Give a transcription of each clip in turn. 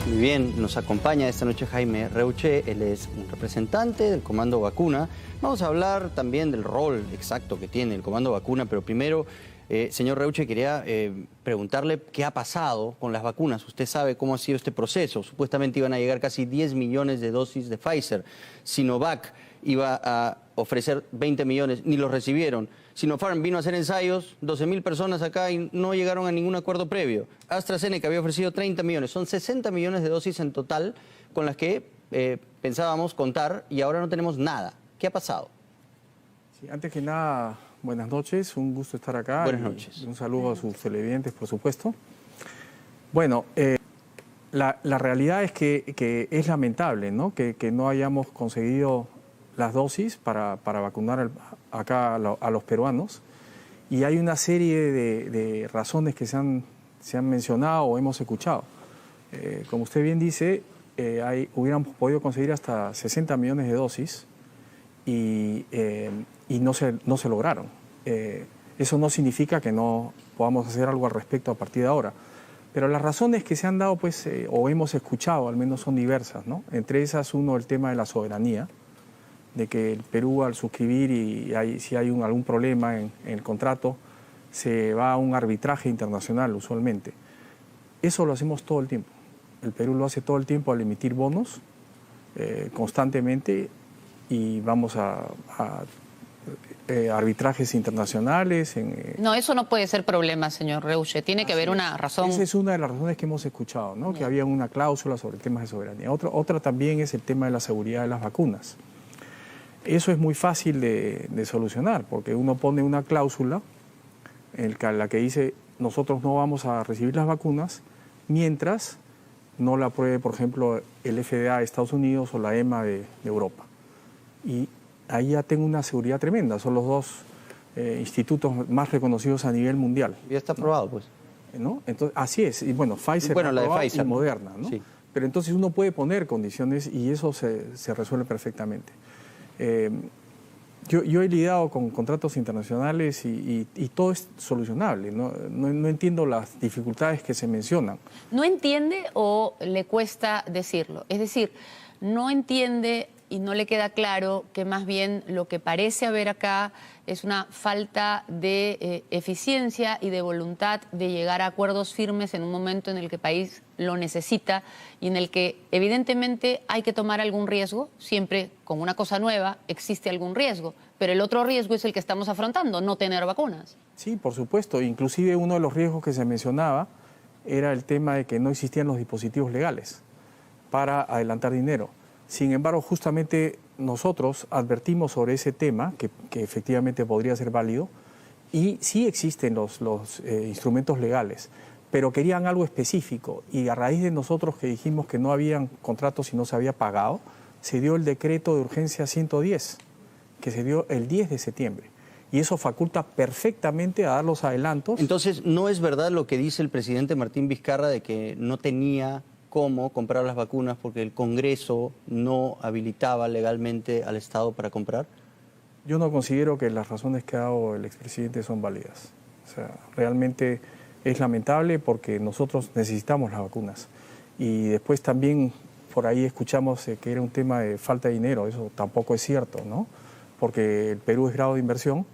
Muy bien, nos acompaña esta noche Jaime Reuche, él es un representante del Comando Vacuna. Vamos a hablar también del rol exacto que tiene el Comando Vacuna, pero primero, señor Reuche, quería preguntarle qué ha pasado con las vacunas. Usted sabe cómo ha sido este proceso. Supuestamente iban a llegar casi 10 millones de dosis de Pfizer. Sinovac iba a ofrecer 20 millones, ni los recibieron. Sinopharm vino a hacer ensayos, 12.000 personas acá y no llegaron a ningún acuerdo previo. AstraZeneca había ofrecido 30 millones, son 60 millones de dosis en total con las que pensábamos contar y ahora no tenemos nada. ¿Qué ha pasado? Sí, antes que nada, buenas noches, un gusto estar acá. Buenas noches. Un saludo a sus televidentes, por supuesto. Bueno, la realidad es que es lamentable, ¿no? Que no hayamos conseguido las dosis para vacunar acá a los peruanos. Y hay una serie de razones que se han mencionado o hemos escuchado. Como usted bien dice, hubiéramos podido conseguir hasta 60 millones de dosis y no se lograron. Eso no significa que no podamos hacer algo al respecto a partir de ahora. Pero las razones que se han dado, pues, o hemos escuchado, al menos son diversas, ¿no? Entre esas, uno, el tema de la soberanía, de que el Perú al suscribir y si hay algún problema en el contrato, se va a un arbitraje internacional usualmente. Eso lo hacemos todo el tiempo. El Perú lo hace todo el tiempo al emitir bonos constantemente y vamos a arbitrajes internacionales. No, eso no puede ser problema, señor Reuche. Tiene que haber una razón. Esa es una de las razones que hemos escuchado, ¿no? Que había una cláusula sobre temas de soberanía. Otra también es el tema de la seguridad de las vacunas. Eso es muy fácil de solucionar, porque uno pone una cláusula en la que dice nosotros no vamos a recibir las vacunas mientras no la apruebe, por ejemplo, el FDA de Estados Unidos o la EMA de Europa. Y ahí ya tengo una seguridad tremenda. Son los dos institutos más reconocidos a nivel mundial. Ya está aprobado, pues. ¿No? Entonces, así es. Y bueno, Pfizer la de Pfizer, y Moderna, ¿no? Sí. Pero entonces uno puede poner condiciones y eso se resuelve perfectamente. Yo he lidiado con contratos internacionales y todo es solucionable. No entiendo las dificultades que se mencionan. ¿No entiende o le cuesta decirlo? Es decir, no entiende y no le queda claro que más bien lo que parece haber acá es una falta de eficiencia y de voluntad de llegar a acuerdos firmes en un momento en el que el país lo necesita y en el que evidentemente hay que tomar algún riesgo. Siempre con una cosa nueva existe algún riesgo, pero el otro riesgo es el que estamos afrontando, no tener vacunas. Sí, por supuesto. Inclusive uno de los riesgos que se mencionaba era el tema de que no existían los dispositivos legales para adelantar dinero. Sin embargo, justamente nosotros advertimos sobre ese tema, que efectivamente podría ser válido, y sí existen los instrumentos legales, pero querían algo específico, y a raíz de nosotros que dijimos que no habían contratos y no se había pagado, se dio el decreto de urgencia 110, que se dio el 10 de septiembre, y eso faculta perfectamente a dar los adelantos. Entonces, ¿no es verdad lo que dice el presidente Martín Vizcarra de que no tenía cómo comprar las vacunas porque el Congreso no habilitaba legalmente al Estado para comprar? Yo no considero que las razones que ha dado el expresidente son válidas. O sea, realmente es lamentable porque nosotros necesitamos las vacunas. Y después también por ahí escuchamos que era un tema de falta de dinero. Eso tampoco es cierto, ¿no? Porque el Perú es grado de inversión,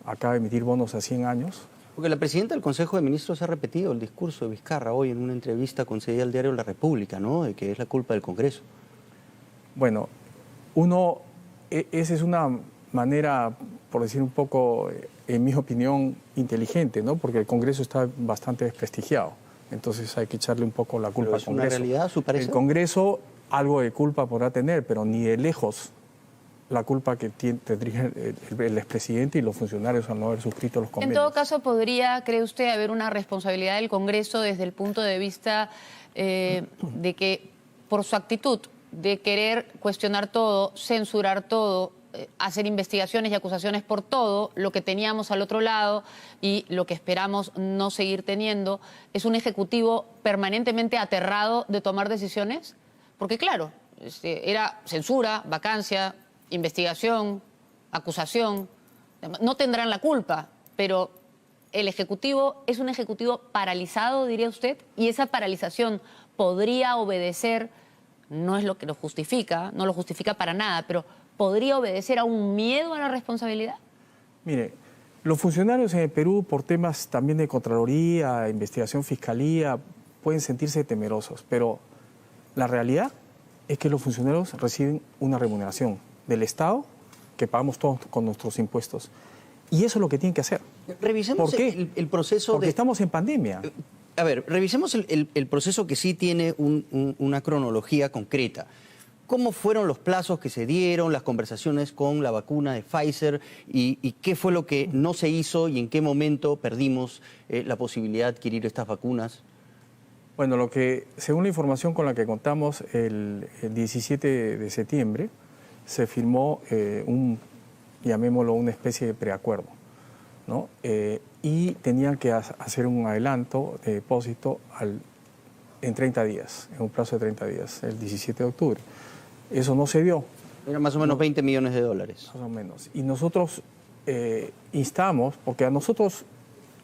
acaba de emitir bonos a 100 años. Porque la presidenta del Consejo de Ministros ha repetido el discurso de Vizcarra hoy en una entrevista concedida al diario La República, ¿no? De que es la culpa del Congreso. Bueno, esa es una manera, por decir un poco, en mi opinión, inteligente, ¿no? Porque el Congreso está bastante desprestigiado. Entonces hay que echarle un poco la culpa al Congreso. ¿Es una realidad, su parecer? El Congreso algo de culpa podrá tener, pero ni de lejos la culpa que tendría el expresidente y los funcionarios al no haber suscrito los convenios. En todo caso, ¿podría, cree usted, haber una responsabilidad del Congreso desde el punto de vista de que, por su actitud de querer cuestionar todo, censurar todo, hacer investigaciones y acusaciones por todo lo que teníamos al otro lado y lo que esperamos no seguir teniendo, es un ejecutivo permanentemente aterrado de tomar decisiones? Porque claro, era censura, vacancia, investigación, acusación, no tendrán la culpa, pero el Ejecutivo es un Ejecutivo paralizado, diría usted, y esa paralización podría obedecer, no es lo que lo justifica, no lo justifica para nada, pero podría obedecer a un miedo a la responsabilidad. Mire, los funcionarios en el Perú, por temas también de Contraloría, investigación, Fiscalía, pueden sentirse temerosos, pero la realidad es que los funcionarios reciben una remuneración del Estado que pagamos todos con nuestros impuestos. Y eso es lo que tienen que hacer. Revisemos ¿Por qué? el proceso Porque estamos en pandemia. A ver, revisemos el proceso que sí tiene una cronología concreta. ¿Cómo fueron los plazos que se dieron, las conversaciones con la vacuna de Pfizer y qué fue lo que no se hizo y en qué momento perdimos la posibilidad de adquirir estas vacunas? Bueno, según la información con la que contamos, el 17 de septiembre se firmó llamémoslo una especie de preacuerdo, ¿no? Y tenían que hacer un adelanto de depósito en 30 días, en un plazo de 30 días, el 17 de octubre. Eso no se dio. Era más o menos 20 millones de dólares. Más o menos. Y nosotros instamos, porque a nosotros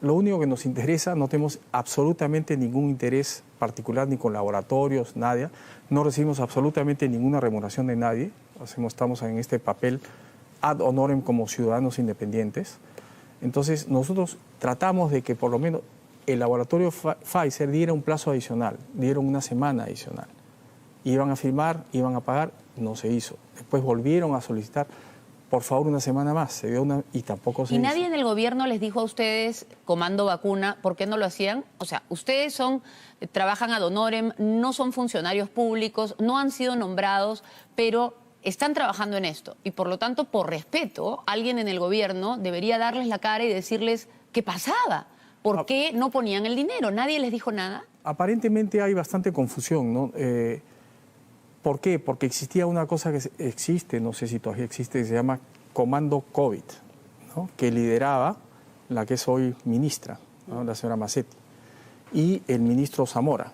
lo único que nos interesa, no tenemos absolutamente ningún interés particular ni con laboratorios, nadie. No recibimos absolutamente ninguna remuneración de nadie. Estamos en este papel ad honorem como ciudadanos independientes. Entonces, nosotros tratamos de que por lo menos el laboratorio Pfizer diera un plazo adicional, dieron una semana adicional. Iban a firmar, iban a pagar, no se hizo. Después volvieron a solicitar, por favor, una semana más. Se dio y tampoco se hizo. ¿Y nadie en el gobierno les dijo a ustedes, Comando Vacuna, por qué no lo hacían? O sea, ustedes trabajan ad honorem, no son funcionarios públicos, no han sido nombrados, pero están trabajando en esto. Y por lo tanto, por respeto, alguien en el gobierno debería darles la cara y decirles qué pasaba. ¿Por qué no ponían el dinero? ¿Nadie les dijo nada? Aparentemente hay bastante confusión, ¿no? ¿Por qué? Porque existía una cosa que existe, no sé si todavía existe, que se llama Comando COVID, ¿no? Que lideraba la que es hoy ministra, ¿no? La señora Massetti, y el ministro Zamora.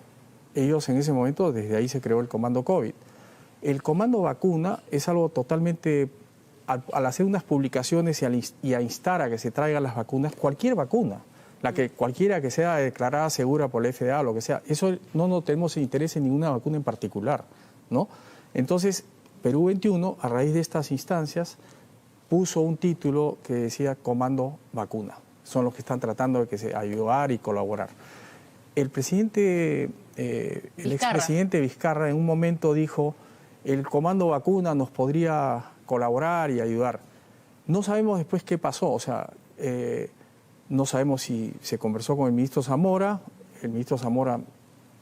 Ellos en ese momento, desde ahí se creó el Comando COVID. El Comando Vacuna es algo totalmente, al hacer unas publicaciones y a instar a que se traigan las vacunas, cualquier vacuna, cualquiera que sea declarada segura por la FDA o lo que sea, eso no tenemos interés en ninguna vacuna en particular, ¿no? Entonces, Perú 21, a raíz de estas instancias, puso un título que decía Comando Vacuna. Son los que están tratando de ayudar y colaborar. El presidente, el expresidente Vizcarra en un momento dijo, el Comando Vacuna nos podría colaborar y ayudar. No sabemos después qué pasó, o sea, no sabemos si se conversó con el ministro Zamora. El ministro Zamora,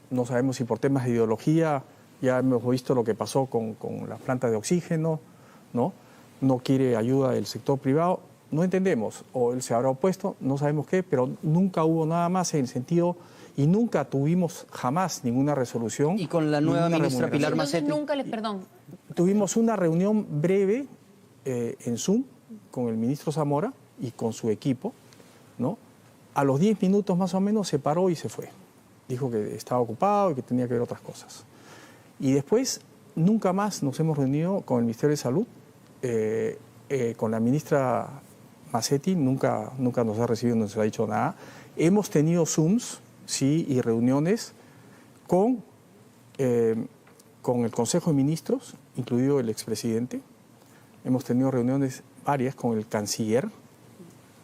no sabemos si por temas de ideología, ya hemos visto lo que pasó con las plantas de oxígeno, ¿no? No quiere ayuda del sector privado, no entendemos, o él se habrá opuesto, no sabemos qué, pero nunca hubo nada más en el sentido, y nunca tuvimos jamás ninguna resolución. ¿Y con la nueva ministra Pilar Massetti? Perdón. Tuvimos una reunión breve en Zoom con el ministro Zamora y con su equipo, ¿no? A los 10 minutos más o menos se paró y se fue. Dijo que estaba ocupado y que tenía que ver otras cosas. Y después nunca más nos hemos reunido con el Ministerio de Salud, con la ministra Massetti, nunca nos ha recibido, no nos ha dicho nada. Hemos tenido Zooms, sí, y reuniones con el Consejo de Ministros, incluido el expresidente. Hemos tenido reuniones varias con el canciller,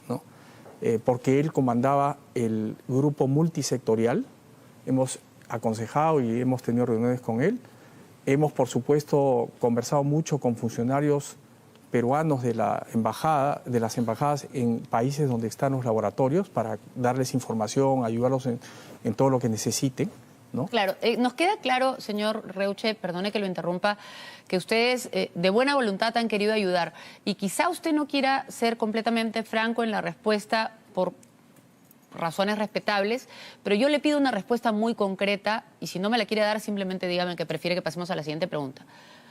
¿no? Porque él comandaba el grupo multisectorial. Hemos aconsejado y hemos tenido reuniones con él. Hemos, por supuesto, conversado mucho con funcionarios peruanos de las embajadas en países donde están los laboratorios para darles información, ayudarlos en todo lo que necesiten, ¿no? Claro, nos queda claro, señor Reuche, perdone que lo interrumpa, que ustedes de buena voluntad han querido ayudar y quizá usted no quiera ser completamente franco en la respuesta por razones respetables, pero yo le pido una respuesta muy concreta y si no me la quiere dar, simplemente dígame que prefiere que pasemos a la siguiente pregunta.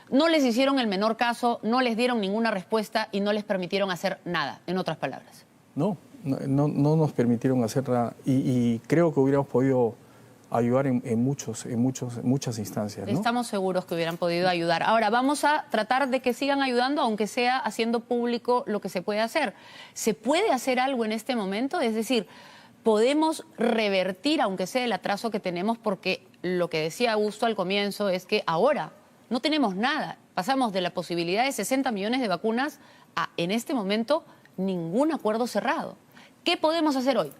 No les hicieron el menor caso, no les dieron ninguna respuesta y no les permitieron hacer nada, en otras palabras. No nos permitieron hacer nada y creo que hubiéramos podido ayudar en muchas instancias, ¿no? Estamos seguros que hubieran podido ayudar. Ahora, vamos a tratar de que sigan ayudando, aunque sea haciendo público lo que se puede hacer. ¿Se puede hacer algo en este momento? Es decir, podemos revertir, aunque sea el atraso que tenemos, porque lo que decía Augusto al comienzo es que ahora no tenemos nada. Pasamos de la posibilidad de 60 millones de vacunas a, en este momento, ningún acuerdo cerrado. ¿Qué podemos hacer hoy?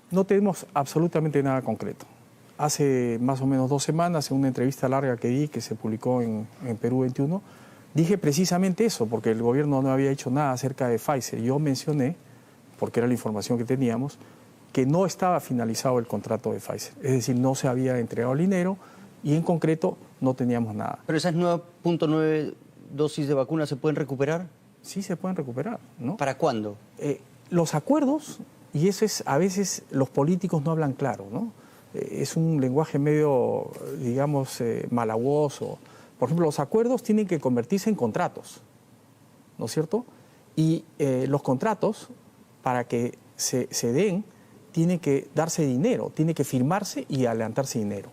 No tenemos absolutamente nada concreto. Hace más o menos 2 semanas, en una entrevista larga que di, que se publicó en Perú 21, dije precisamente eso, porque el gobierno no había hecho nada acerca de Pfizer. Yo mencioné, porque era la información que teníamos, que no estaba finalizado el contrato de Pfizer. Es decir, no se había entregado el dinero y en concreto no teníamos nada. ¿Pero esas 9.9 dosis de vacuna se pueden recuperar? Sí se pueden recuperar, ¿no? ¿Para cuándo? Los acuerdos, y eso es, a veces los políticos no hablan claro, ¿no? Es un lenguaje medio, digamos, malaguoso. Por ejemplo, los acuerdos tienen que convertirse en contratos, ¿no es cierto? Y los contratos, para que se den, tiene que darse dinero, tiene que firmarse y adelantarse dinero.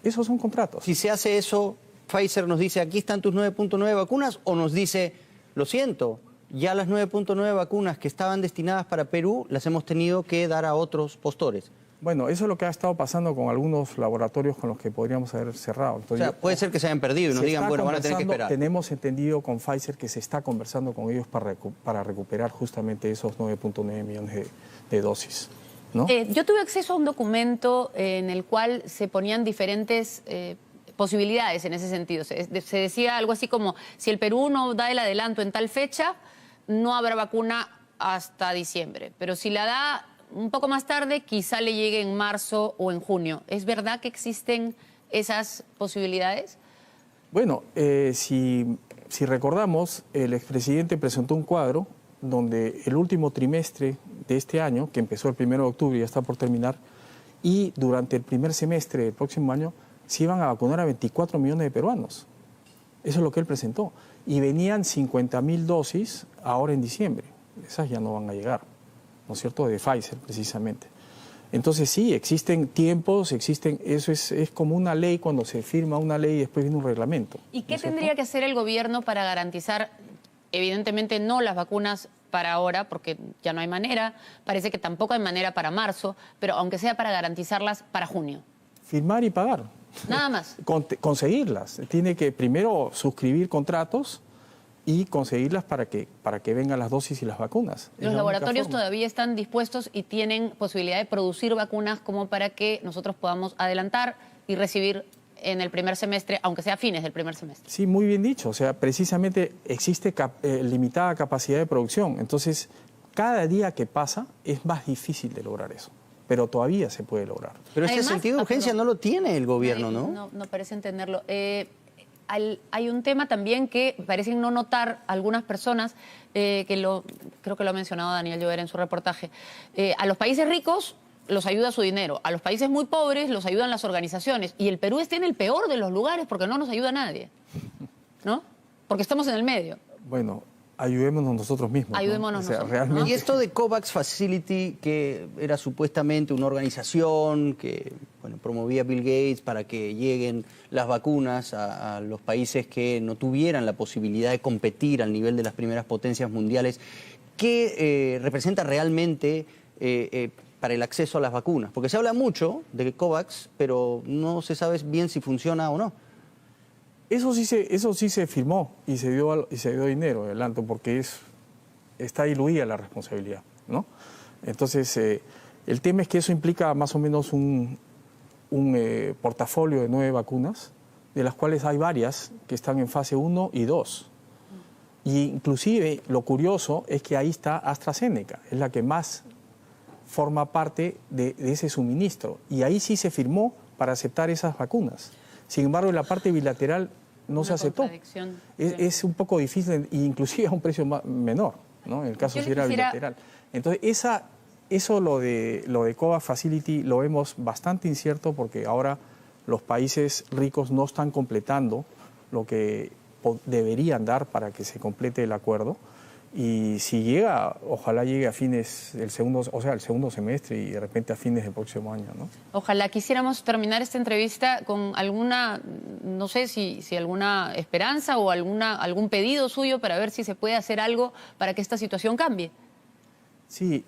Esos son contratos. Si se hace eso, Pfizer nos dice, aquí están tus 9.9 vacunas, o nos dice, lo siento, ya las 9.9 vacunas que estaban destinadas para Perú las hemos tenido que dar a otros postores. Bueno, eso es lo que ha estado pasando con algunos laboratorios con los que podríamos haber cerrado. Entonces, o sea, puede ser que se hayan perdido y nos digan, bueno, van a tener que esperar. Tenemos entendido con Pfizer que se está conversando con ellos para recuperar justamente esos 9.9 millones de dosis, ¿no? Yo tuve acceso a un documento en el cual se ponían diferentes posibilidades en ese sentido. Se decía algo así como, si el Perú no da el adelanto en tal fecha, no habrá vacuna hasta diciembre. Pero si la da un poco más tarde, quizá le llegue en marzo o en junio. ¿Es verdad que existen esas posibilidades? Bueno, si recordamos, el expresidente presentó un cuadro donde el último trimestre de este año, que empezó el 1 de octubre y ya está por terminar, y durante el primer semestre del próximo año se iban a vacunar a 24 millones de peruanos. Eso es lo que él presentó. Y venían 50.000 dosis ahora en diciembre. Esas ya no van a llegar, ¿no es cierto?, de Pfizer precisamente. Entonces sí, existen tiempos, eso es como una ley, cuando se firma una ley y después viene un reglamento. ¿Y qué tendría que hacer el gobierno para garantizar, evidentemente no las vacunas para ahora, porque ya no hay manera, parece que tampoco hay manera para marzo, pero aunque sea para garantizarlas para junio? Firmar y pagar. Nada más. Conseguirlas. Tiene que primero suscribir contratos y conseguirlas para que vengan las dosis y las vacunas. ¿Los laboratorios todavía están dispuestos y tienen posibilidad de producir vacunas como para que nosotros podamos adelantar y recibir en el primer semestre, aunque sea a fines del primer semestre? Sí, muy bien dicho. O sea, precisamente existe limitada capacidad de producción. Entonces, cada día que pasa es más difícil de lograr eso. Pero todavía se puede lograr. Pero ese sentido de urgencia no lo tiene el gobierno, ¿no? No parece entenderlo. Hay un tema también que parecen no notar algunas personas, creo que lo ha mencionado Daniel Llover en su reportaje. A los países ricos los ayuda su dinero, a los países muy pobres los ayudan las organizaciones. Y el Perú está en el peor de los lugares porque no nos ayuda nadie, ¿no? Porque estamos en el medio. Bueno, ayudémonos nosotros mismos. Ayudémonos nosotros. Realmente... Y esto de COVAX Facility, que era supuestamente una organización que promovía Bill Gates para que lleguen las vacunas a los países que no tuvieran la posibilidad de competir al nivel de las primeras potencias mundiales, ¿qué representa realmente para el acceso a las vacunas? Porque se habla mucho de COVAX, pero no se sabe bien si funciona o no. Eso sí se firmó y se dio dinero adelanto, porque está diluida la responsabilidad, ¿no? Entonces, el tema es que eso implica más o menos un portafolio de 9 vacunas, de las cuales hay varias que están en fase 1 y 2. Y inclusive lo curioso es que ahí está AstraZeneca, es la que más forma parte de ese suministro. Y ahí sí se firmó para aceptar esas vacunas. Sin embargo, en la parte bilateral no se aceptó. Es un poco difícil, inclusive a un precio menor, ¿no? En el caso si era bilateral. Entonces, lo de COVAX Facility lo vemos bastante incierto, porque ahora los países ricos no están completando lo que deberían dar para que se complete el acuerdo. Y si llega, ojalá llegue a fines del el segundo semestre y de repente a fines del próximo año, ¿no? Ojalá. Quisiéramos terminar esta entrevista con alguna, no sé si alguna esperanza o algún pedido suyo para ver si se puede hacer algo para que esta situación cambie. Sí,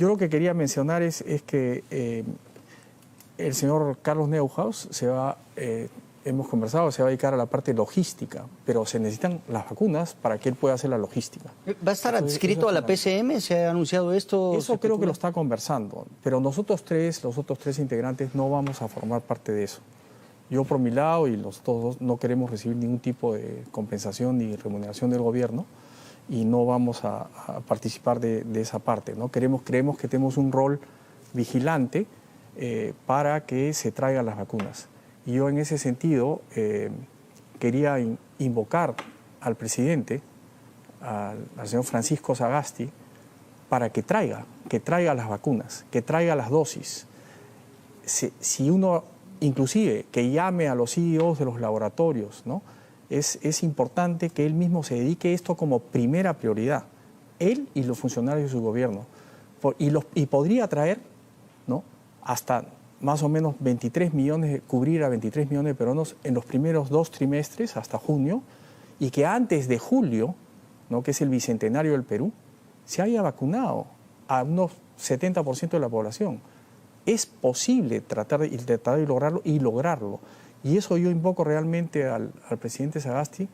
Yo lo que quería mencionar es que el señor Carlos Neuhaus hemos conversado, se va a dedicar a la parte logística, pero se necesitan las vacunas para que él pueda hacer la logística. ¿Va a estar adscrito a la PCM? ¿Se ha anunciado esto? Eso creo que lo está conversando, pero los otros tres integrantes no vamos a formar parte de eso. Yo por mi lado y los todos no queremos recibir ningún tipo de compensación ni remuneración del gobierno y no vamos a participar de esa parte, ¿no? Creemos que tenemos un rol vigilante para que se traigan las vacunas. Y yo en ese sentido quería invocar al presidente, al señor Francisco Sagasti, para que traiga las vacunas, que traiga las dosis. Si uno, inclusive, que llame a los CEOs de los laboratorios, ¿no? Es importante que él mismo se dedique a esto como primera prioridad, él y los funcionarios de su gobierno. Y podría traer, ¿no?, hasta más o menos 23 millones, cubrir a 23 millones de peruanos en los primeros 2 trimestres hasta junio, y que antes de julio, ¿no?, que es el bicentenario del Perú, se haya vacunado a unos 70% de la población. Es posible tratar de lograrlo. Y eso yo invoco realmente al presidente Sagasti,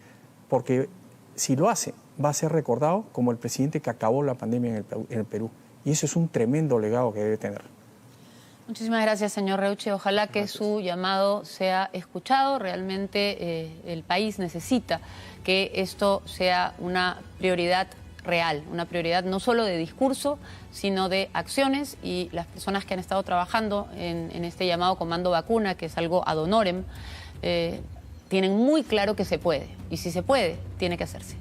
porque si lo hace, va a ser recordado como el presidente que acabó la pandemia en el Perú. Y eso es un tremendo legado que debe tener. Muchísimas gracias, señor Reuche. Ojalá que su llamado sea escuchado. Realmente el país necesita que esto sea una prioridad real, una prioridad no solo de discurso, sino de acciones, y las personas que han estado trabajando en este llamado Comando Vacuna, que es algo ad honorem, tienen muy claro que se puede, y si se puede, tiene que hacerse.